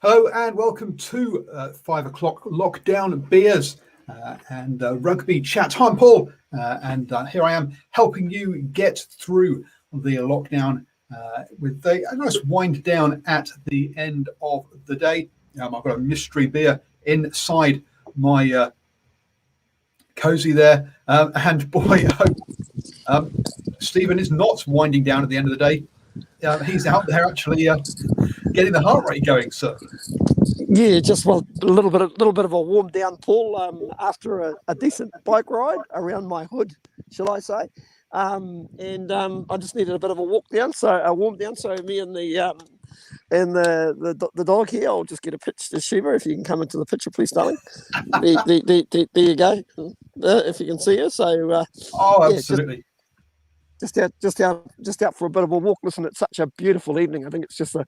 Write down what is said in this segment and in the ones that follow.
Hello and welcome to 5 o'clock lockdown beers and rugby chat. I'm Paul and here I am helping you get through the lockdown with a nice wind down at the end of the day. I've got a mystery beer inside my cozy there and boy, I hope Stephen is not winding down at the end of the day. He's out there actually getting the heart rate going, sir. Yeah, just a little bit of a warm down, Paul. After a decent bike ride around my hood, shall I say? And I just needed a bit of a warm down. So me and the dog here, I'll just get a pitch to Shiva. If you can come into the picture, please, darling. There you go. If you can see her. So absolutely. Just out for a bit of a walk. Listen, it's such a beautiful evening. I think it's just the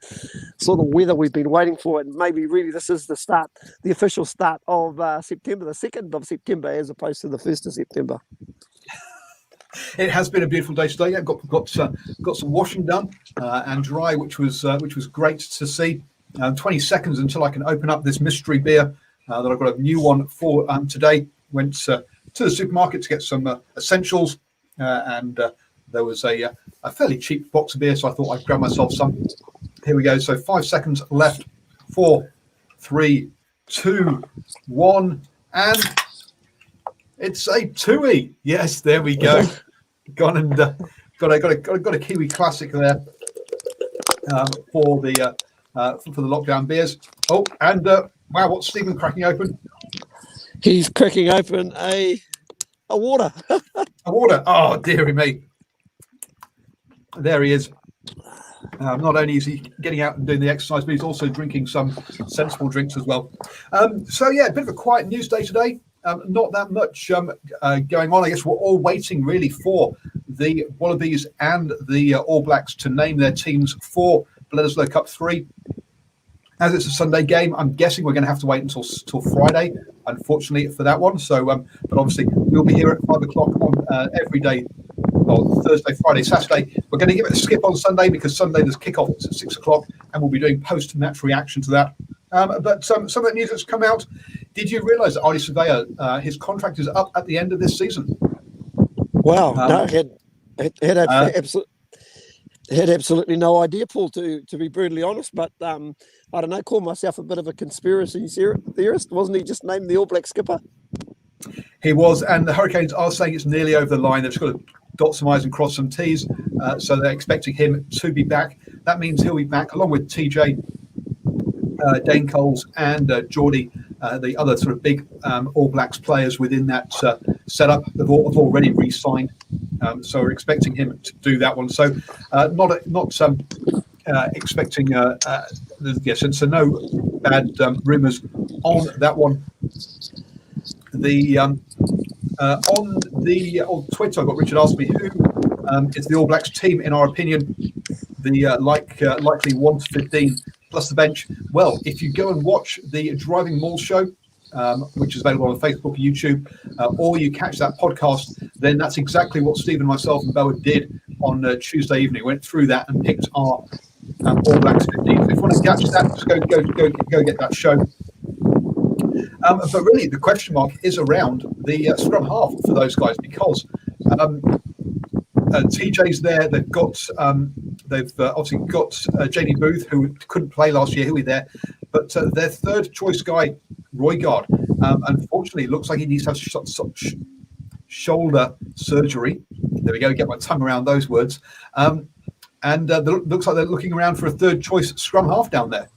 sort of weather we've been waiting for, and maybe really this is the official start of September, the 2nd of September, as opposed to the 1st of September. It has been a beautiful day today. I've got some washing done and dry, which was great to see. 20 seconds until I can open up this mystery beer that I've got a new one for today. Went to the supermarket to get some essentials and. There was a fairly cheap box of beer, so I thought I'd grab myself some. Here we go. So 5 seconds left. 4, 3, 2, 1, and it's a Tui. Yes, there we go. Gone and got a Kiwi classic there for the lockdown beers. Oh, and wow, what's Stephen cracking open? He's cracking open a water. A water. Oh, dearie me. There he is. Not only is he getting out and doing the exercise, but he's also drinking some sensible drinks as well. So, yeah, a bit of a quiet news day today. Not that much going on. I guess we're all waiting really for the Wallabies and the All Blacks to name their teams for Bledisloe Cup 3. As it's a Sunday game, I'm guessing we're going to have to wait until Friday, unfortunately, for that one. So, but obviously, we'll be here at 5 o'clock on every day. Well, Thursday, Friday, Saturday. We're going to give it a skip on Sunday because Sunday there's kick-off at 6 o'clock and we'll be doing post-match reaction to that. But some of the news that's come out, did you realise that Ardie Surveyor, his contract is up at the end of this season? Wow, no, had absolutely no idea, Paul, to be brutally honest. But I don't know, call myself a bit of a conspiracy theorist. Wasn't he just named the All Black skipper? He was, and the Hurricanes are saying it's nearly over the line. They've just got to dot some I's and cross some T's. So they're expecting him to be back. That means he'll be back along with TJ, Dane Coles, and Geordie, the other sort of big All Blacks players within that setup. Have already re-signed. So we're expecting him to do that one. So not expecting yes, and so no bad rumours on that one. On Twitter, I've got Richard asked me who is the All Blacks team in our opinion, the likely 1 to 15 plus the bench. Well, if you go and watch the Driving Mall show, which is available on Facebook and YouTube, or you catch that podcast, then that's exactly what Stephen, myself, and Boa did on Tuesday evening. Went through that and picked our All Blacks 15. So if you want to catch that, just go get that show. But really, the question mark is around the scrum half for those guys because TJ's there. They've obviously got JD Booth, who couldn't play last year. He'll be there. But their third choice guy, Roygard, unfortunately, looks like he needs to have shoulder surgery. There we go. Get my tongue around those words. And looks like they're looking around for a third choice scrum half down there.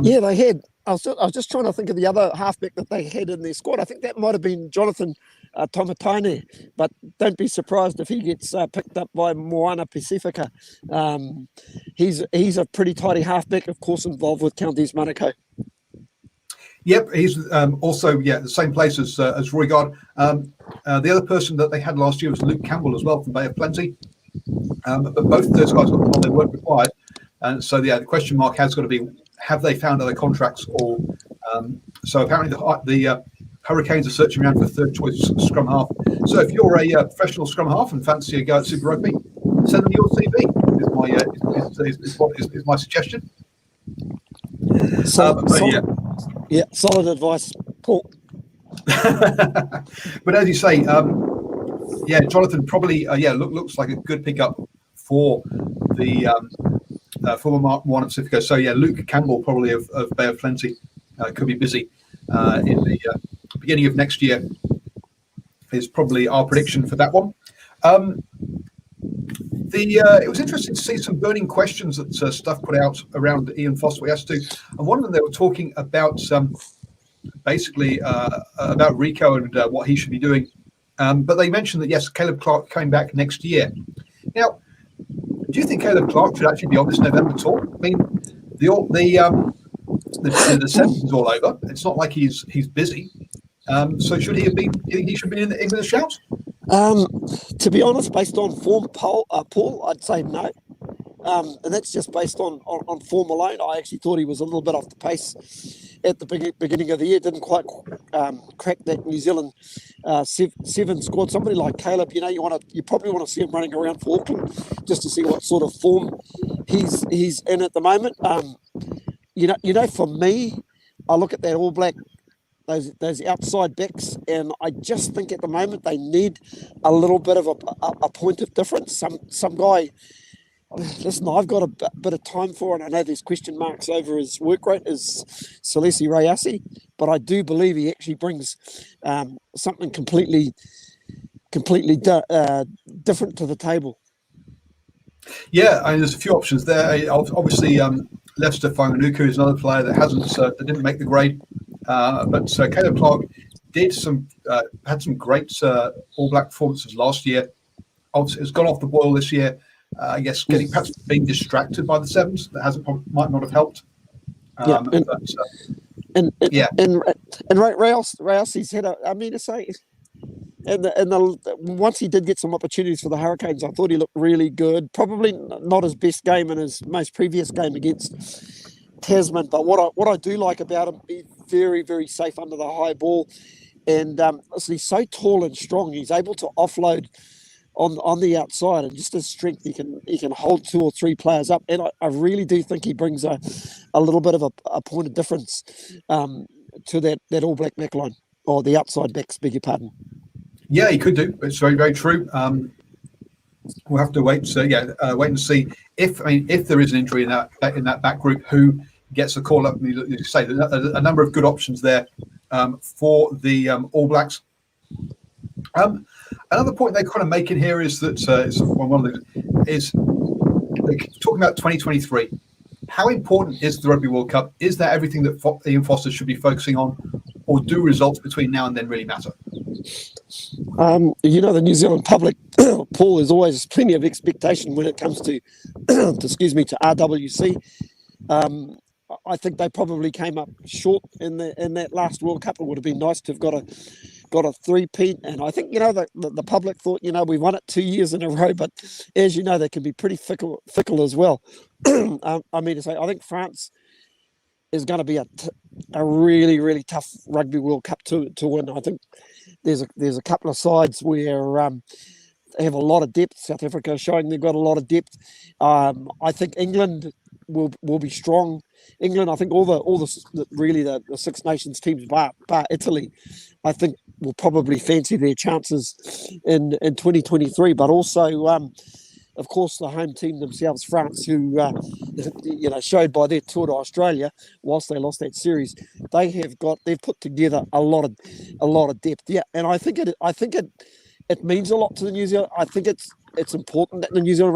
Yeah, they had. I was just trying to think of the other halfback that they had in their squad. I think that might have been Jonathan Tomatine, but don't be surprised if he gets picked up by Moana Pacifica. He's a pretty tidy halfback, of course, involved with Counties Manukau. Yep, he's also the same place as Roygard. The other person that they had last year was Luke Campbell as well from Bay of Plenty. But both of those guys got told they weren't required, and so the question mark has got to be: have they found other contracts? Or so apparently the Hurricanes are searching around for a third choice scrum half. So if you're a professional scrum half and fancy a go at Super Rugby, send them your CV. Is my suggestion. Solid, But yeah. solid advice, Paul. But as you say, Jonathan probably looks like a good pickup for the former Mark One of Pacifico. So yeah, Luke Campbell probably of Bay of Plenty could be busy in the beginning of next year. Is probably our prediction for that one. It was interesting to see some burning questions that Stuff put out around Ian Foster. We asked to, and one of them they were talking about basically about Rico and what he should be doing. But they mentioned that yes, Caleb Clark came back next year. Now, do you think Caleb Clark should actually be on this November tour? I mean, the season's all over. It's not like he's busy. So should he have been? Do you think he should be in the shout? To be honest, based on form, Paul, I'd say no. And that's just based on form alone. I actually thought he was a little bit off the pace at the beginning of the year. Didn't quite crack that New Zealand 7 squad. Somebody like Caleb, you probably want to see him running around for Auckland just to see what sort of form he's in at the moment. For me, I look at that All Black, those outside backs, and I just think at the moment they need a little bit of a point of difference. Some guy. Listen, I've got a bit of time for, and I know there's question marks over his work rate, is Salesi Rayasi, but I do believe he actually brings something completely different to the table. Yeah, I mean, there's a few options there. Obviously, Lester Fanganuku is another player that didn't make the grade, but Caleb Clark had some great All Black performances last year. Obviously, it's gone off the boil this year. I guess perhaps being distracted by the sevens might not have helped. And Rayasi's had once he did get some opportunities for the Hurricanes, I thought he looked really good. Probably not his best game in his most previous game against Tasman, but what I do like about him, he's very, very safe under the high ball, and he's so tall and strong. He's able to offload on the outside, and just his strength, he can hold 2 or 3 players up, and I really do think he brings a little bit of a point of difference to that All Black back line, or the outside backs, beg your pardon. Yeah, he could do. It's very, very true. We'll have to wait. So wait and see if there is an injury in that back group, who gets a call up. You say a number of good options there for the All Blacks. Another point they're kind of making here is that one of them is talking about 2023. How important is the Rugby World Cup? Is that everything that Ian Foster should be focusing on, or do results between now and then really matter? The New Zealand public, Paul, there's always plenty of expectation when it comes to, to RWC. I think they probably came up short in that last World Cup. It would have been nice to have got a 3-peat, and I think the public thought we won it 2 years in a row, but as you know, they can be pretty fickle as well. I think France is going to be a really, really tough Rugby World Cup to win. I think there's a couple of sides where they have a lot of depth. South Africa is showing they've got a lot of depth. I think England will be strong. England, I think all the Six Nations teams, bar Italy, I think will probably fancy their chances in 2023. But also, of course, the home team themselves, France, who showed by their tour to Australia, whilst they lost that series, they've put together a lot of depth. Yeah, and I think it means a lot to the New Zealand. I think it's important that the New Zealand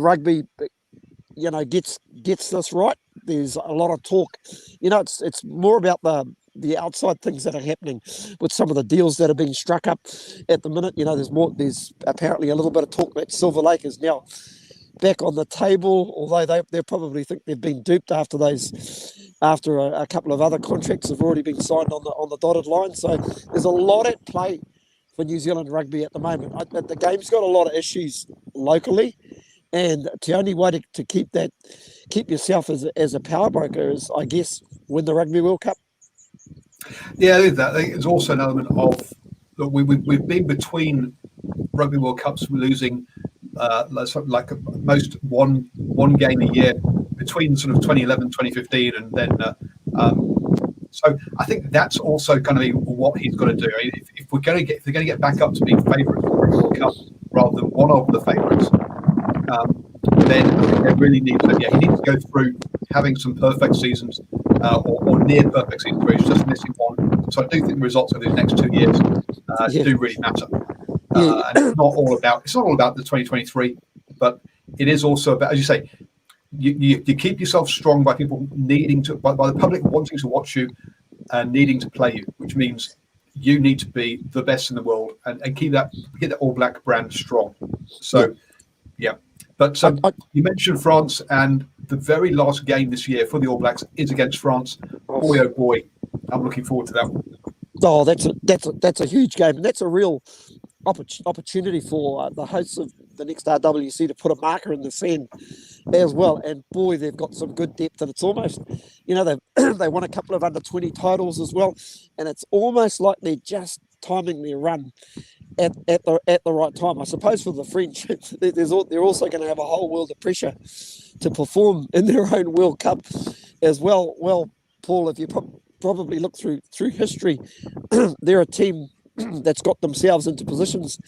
rugby gets this right. There's a lot of talk. It's more about the outside things that are happening with some of the deals that are being struck up at the minute. There's apparently a little bit of talk that Silver Lake is now back on the table, although they probably think they've been duped after a couple of other contracts have already been signed on the dotted line. So there's a lot at play for New Zealand rugby at the moment. The game's got a lot of issues locally, and the only way to keep yourself as a power broker is, I guess, win the Rugby World Cup. Yeah, I think there's also an element of that we've been between Rugby World Cups, we're losing like most one game a year, between sort of 2011, 2015, and then. So I think that's also going to be what he's got to do. I mean, if they're going to get back up to being favourites for the World Cup rather than one of the favourites, then I think they really need to. Yeah, he needs to go through having some perfect seasons or near perfect seasons where he's just missing one. So I do think the results of these next 2 years do really matter. And it's not all about the 2023, but it is also about, as you say. You keep yourself strong by people needing to, by the public wanting to watch you and needing to play you, which means you need to be the best in the world and get the All Black brand strong. So, yeah. But you mentioned France, and the very last game this year for the All Blacks is against France. Boy, oh boy, I'm looking forward to that one. Oh, that's a huge game, and that's a real opportunity for the hosts of the next RWC to put a marker in the sand as well. And boy, they've got some good depth, and it's almost, they won a couple of under-20 titles as well, and it's almost like they're just timing their run at the right time. I suppose for the French, they're also going to have a whole world of pressure to perform in their own World Cup as well. Well, Paul, if you probably look through history, they're a team that's got themselves into positions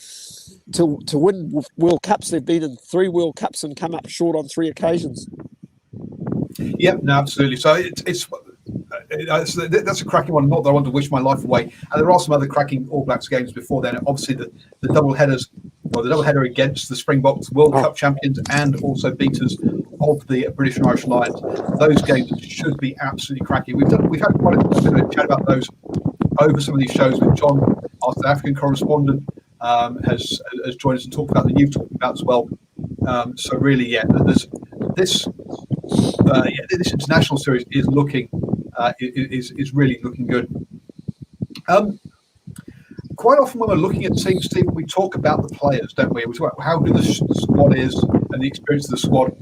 to win World Cups. They've been in 3 World Cups and come up short on 3 occasions. Yeah, no, absolutely. So that's a cracking one. Not that I want to wish my life away. And there are some other cracking All Blacks games before then. Obviously, the double headers, or the double header against the Springboks, World Cup champions, and also beaters of the British and Irish Lions. Those games should be absolutely cracking. We've had quite a bit of a chat about those over some of these shows with John, our South African correspondent, has joined us and talked about the you've talked about as well. So really, this international series is looking is really looking good. Quite often when we're looking at teams, Stephen, we talk about the players, don't we? We talk about how good the squad is and the experience of the squad.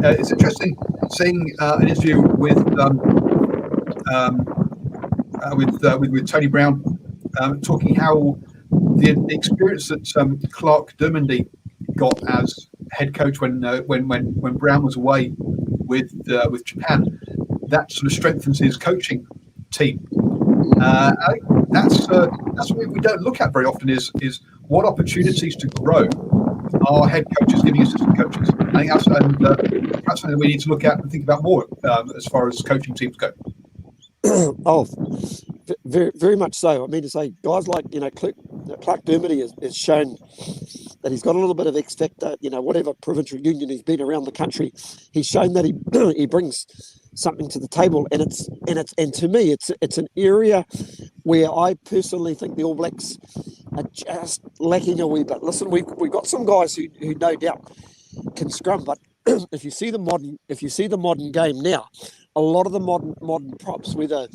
It's interesting seeing an interview with Tony Brown, talking how the experience that Clark Dermody got as head coach when Brown was away with Japan, that sort of strengthens his coaching team. I think that's something we don't look at very often. Is what opportunities to grow are head coaches giving assistant coaches. I think that's something that we need to look at and think about more as far as coaching teams go. Oh, very, very much so. I mean, to say guys like Clark Dermody has shown that he's got a little bit of X factor. Whatever provincial union he's been around the country, he's shown that he brings something to the table, and to me, it's an area where I personally think the All Blacks are just lacking a wee bit. Listen, we've got some guys who no doubt can scrum, but if you see the modern game now, a lot of the modern props, whether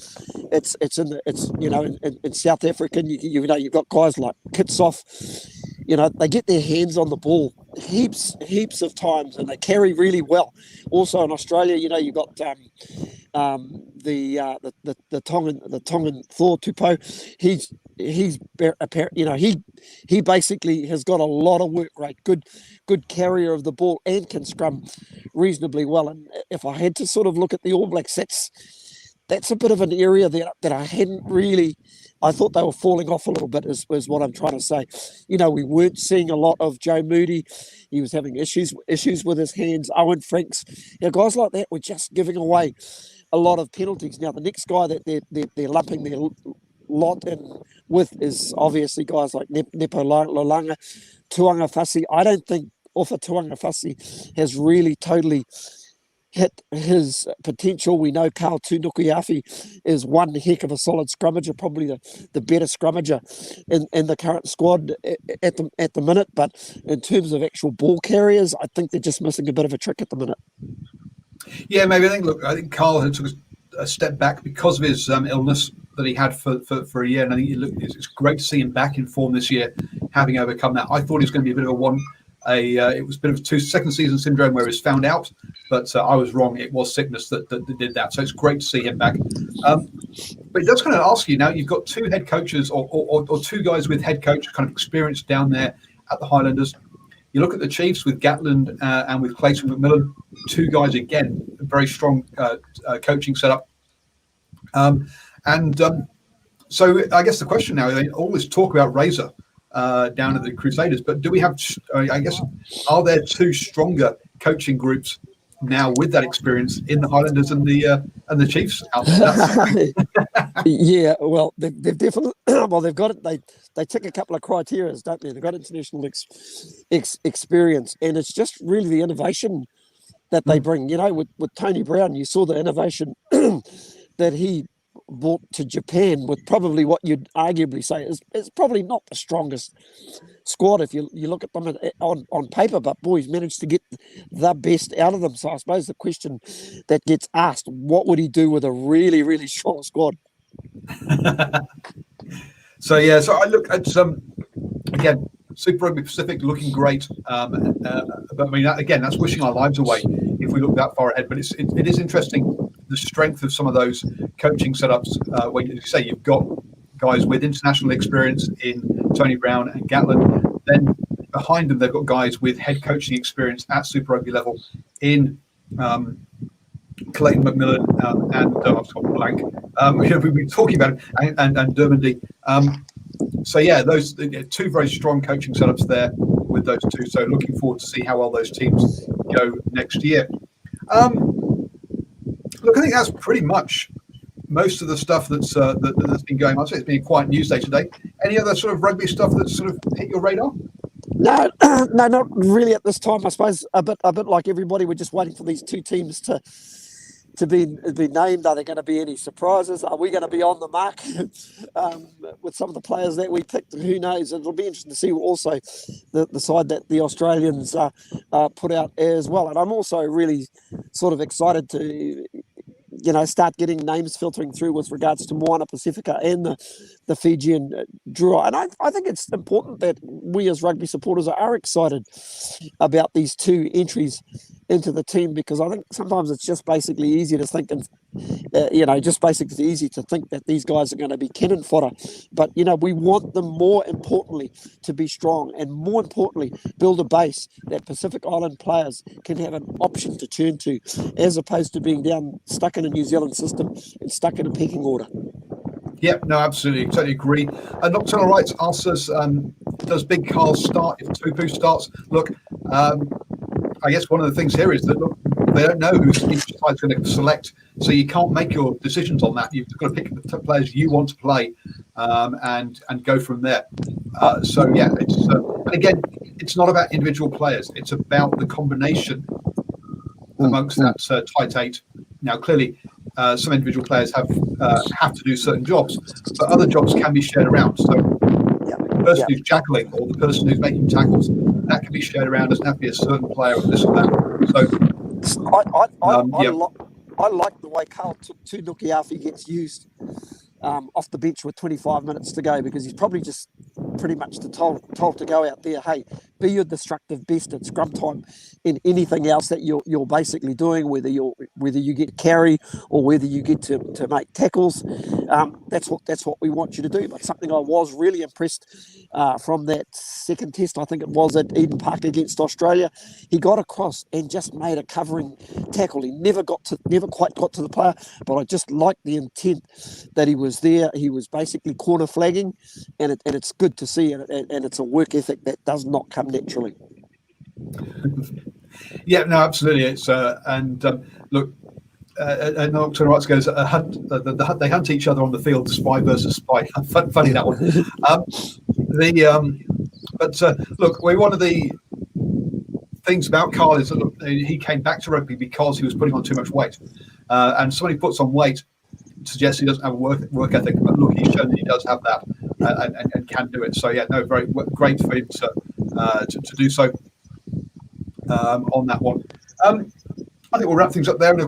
it's in South African, you've got guys like Kitsoff, they get their hands on the ball heaps of times, and they carry really well. Also in Australia, you've got the Tongan Thor Tupou. He basically has got a lot of work rate, good carrier of the ball, and can scrum reasonably well. And if I had to sort of look at the All Blacks, that's a bit of an area that I hadn't really. I thought they were falling off a little bit, is what I'm trying to say. We weren't seeing a lot of Joe Moody. He was having issues with his hands. Owen Franks, guys like that were just giving away a lot of penalties. Now, the next guy that they're lumping their lot in with is obviously guys like Nepo Lolanga, Tuangafasi. I don't think Ofa Tuangafasi has really totally hit his potential. We know Carl Tunukuyafi is one heck of a solid scrummager, probably the better scrummager in the current squad at the minute. But in terms of actual ball carriers, I think they're just missing a bit of a trick at the minute. Yeah, maybe. I think Carl had took a step back because of his illness that he had for a year, and I think it's great to see him back in form this year, having overcome that. I thought he was going to be a bit of it was a bit of a second season syndrome where he was found out, but I was wrong. It was sickness that did that. So it's great to see him back. But it does kind of ask you now. You've got 2 head coaches or 2 guys with head coach kind of experience down there at the Highlanders. You look at the Chiefs with Gatland and with Clayton McMillan, two guys again, very strong coaching setup. So I guess the question now, they always talk about Razor down at the Crusaders, but do we have? I guess are there two stronger coaching groups now with that experience in the Highlanders and the Chiefs out there? Yeah, well, they've definitely. Well, they've got it. They tick a couple of criteria, don't they? They've got international experience, and it's just really the innovation that they bring. You know, with Tony Brown, you saw the innovation that he brought to Japan with probably what you'd arguably say is probably not the strongest squad if you look at them on paper, but boys managed to get the best out of them. So I suppose the question that gets asked, what would he do with a really, really strong squad? So I look at again, Super Rugby Pacific looking great, but I mean again, that's wishing our lives away if we look that far ahead. But it is interesting the strength of some of those coaching setups. When you say you've got guys with international experience in Tony Brown and Gatland, then behind them they've got guys with head coaching experience at Super Rugby level in Clayton McMillan and I've got blank. We've been talking about it, and Dermody. So yeah, those two very strong coaching setups there with those two. So looking forward to see how well those teams go next year. Look, I think that's pretty much most of the stuff that's been going on. So it's been a quiet news day today. Any other sort of rugby stuff that's sort of hit your radar? No, no, not really at this time. I suppose a bit like everybody, we're just waiting for these two teams to be named. Are there going to be any surprises? Are we going to be on the mark with some of the players that we picked? Who knows? It'll be interesting to see also the side that the Australians put out as well. And I'm also really sort of excited to start getting names filtering through with regards to Moana Pacifica and the Fijian Drua. And I think it's important that we as rugby supporters are excited about these two entries into the team, because I think sometimes it's just basically easy to think easy to think that these guys are going to be cannon fodder. But, we want them more importantly to be strong, and more importantly, build a base that Pacific Island players can have an option to turn to, as opposed to being stuck in a New Zealand system and stuck in a pecking order. Yeah, no, absolutely. Totally agree. Nocturnal Rights asks us, does Big Carl start if Tupu starts? Look, I guess one of the things here is that, look, they don't know who each side's going to select, so you can't make your decisions on that. You've got to pick the players you want to play and go from there. So, yeah, and again, it's not about individual players. It's about the combination amongst that tight eight. Now, clearly, some individual players have to do certain jobs, but other jobs can be shared around. So the person who's jackling or the person who's making tackles, that can be shared around. Doesn't have to be a certain player or this or that. So I like the way Carl Tunukiafi gets used off the bench with 25 minutes to go, because he's probably just pretty much told to go out there, hey, be your destructive best at scrum time in anything else that you're basically doing, whether you get carry or whether you get to make tackles. That's what we want you to do. But something I was really impressed from that second test, I think it was at Eden Park against Australia, he got across and just made a covering tackle. He never quite got to the player, but I just liked the intent that he was there. He was basically corner flagging, and it's good to see, and it's a work ethic that does not come naturally. Yeah, no, absolutely. It's look, Nocturnal Rights goes they hunt each other on the field, spy versus spy. Funny that one. Look, one of the things about Carl is that, look, he came back to rugby because he was putting on too much weight, and somebody puts on weight suggests he doesn't have a work ethic, but look, he's shown that he does have that and can do it. So yeah, no, very great for him to do so on that one. I think we'll wrap things up there in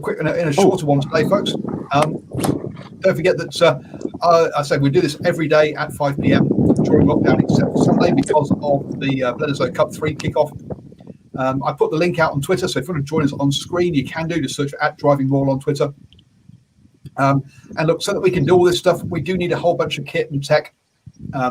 a shorter one today, folks. Don't forget that I said we do this every day at 5 p.m. during lockdown, except for Sunday because of the Bledisloe Cup 3 kickoff. I put the link out on Twitter, so if you want to join us on screen, you can do. Just search for @DrivingRoyal on Twitter. And look, so that we can do all this stuff, we do need a whole bunch of kit and tech.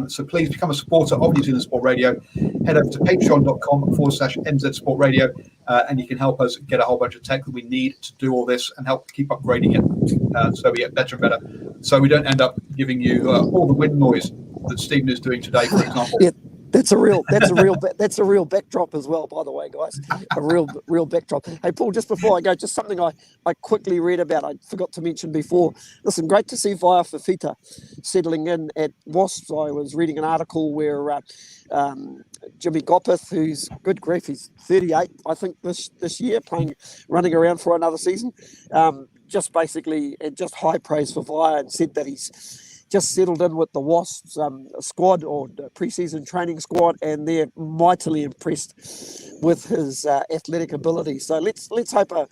So please become a supporter of New Zealand Sport Radio. head over to patreon.com/NZ Sport Radio, and you can help us get a whole bunch of tech that we need to do all this and help keep upgrading it so we get better and better. So we don't end up giving you all the wind noise that Stephen is doing today, for example. Yeah. That's a real backdrop as well, by the way, guys. A real backdrop. Hey, Paul, just before I go, just something I quickly read about. I forgot to mention before. Listen, great to see Vaea Fifita settling in at Wasps. I was reading an article where Jimmy Gopeth, who's good grief, he's 38, I think this year, running around for another season. Just basically, just high praise for Vaea, and said that he's just settled in with the Wasps squad, or pre-season training squad, and they're mightily impressed with his athletic ability. So let's hope a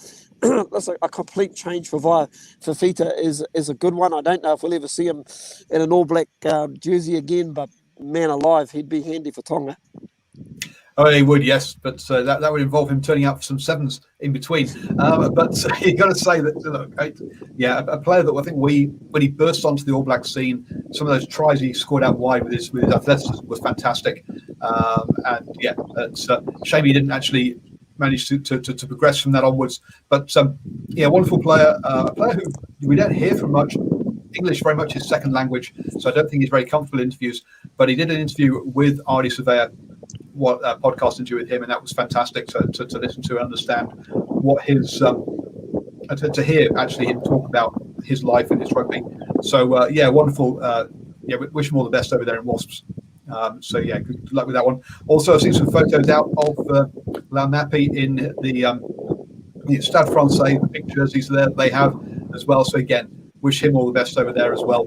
complete change for Vaea Fifita is a good one. I don't know if we'll ever see him in an All Black jersey again, but man alive, he'd be handy for Tonga. Oh, he would, yes, but that would involve him turning out for some sevens in between. But you got to say that, look, a player that I think when he burst onto the All Black scene, some of those tries he scored out wide with his athleticism was fantastic. And yeah, it's a shame he didn't actually manage to progress from that onwards. But wonderful player, a player who we don't hear from much. English very much his second language, so I don't think he's very comfortable in interviews. But he did an interview with Ardie podcast interview with him, and that was fantastic to listen to and understand what his to hear actually him talk about his life and his rugby. So wonderful. We wish him all the best over there in Wasps. Good luck with that one. Also, I've seen some photos out of Launapi in the Stade Francais, the big jerseys there they have as well. So again, wish him all the best over there as well.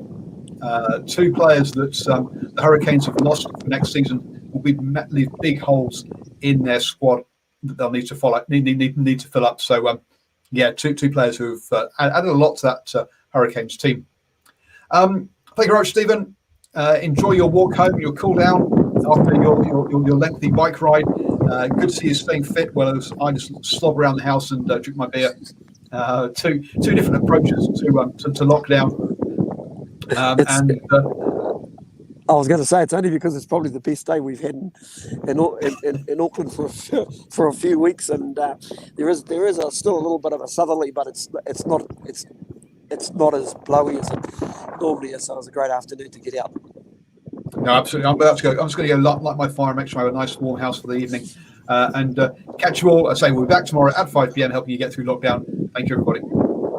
Two players that the Hurricanes have lost for next season will leave big holes in their squad that they'll need to need to fill up. So two players who've added a lot to that Hurricanes team. Thank you very much, Stephen. Enjoy your walk home, your cool down after your lengthy bike ride. Good to see you staying fit, whereas I just slob around the house and drink my beer. Two different approaches to lockdown. I was going to say, it's only because it's probably the best day we've had in Auckland for a few weeks, and there is still a little bit of a southerly, but it's not as blowy as it normally is. So it was a great afternoon to get out. No, absolutely. I'm just going to go light my fire and make sure I have a nice warm house for the evening. And catch you all. I say we'll be back tomorrow at 5 p.m. helping you get through lockdown. Thank you, everybody.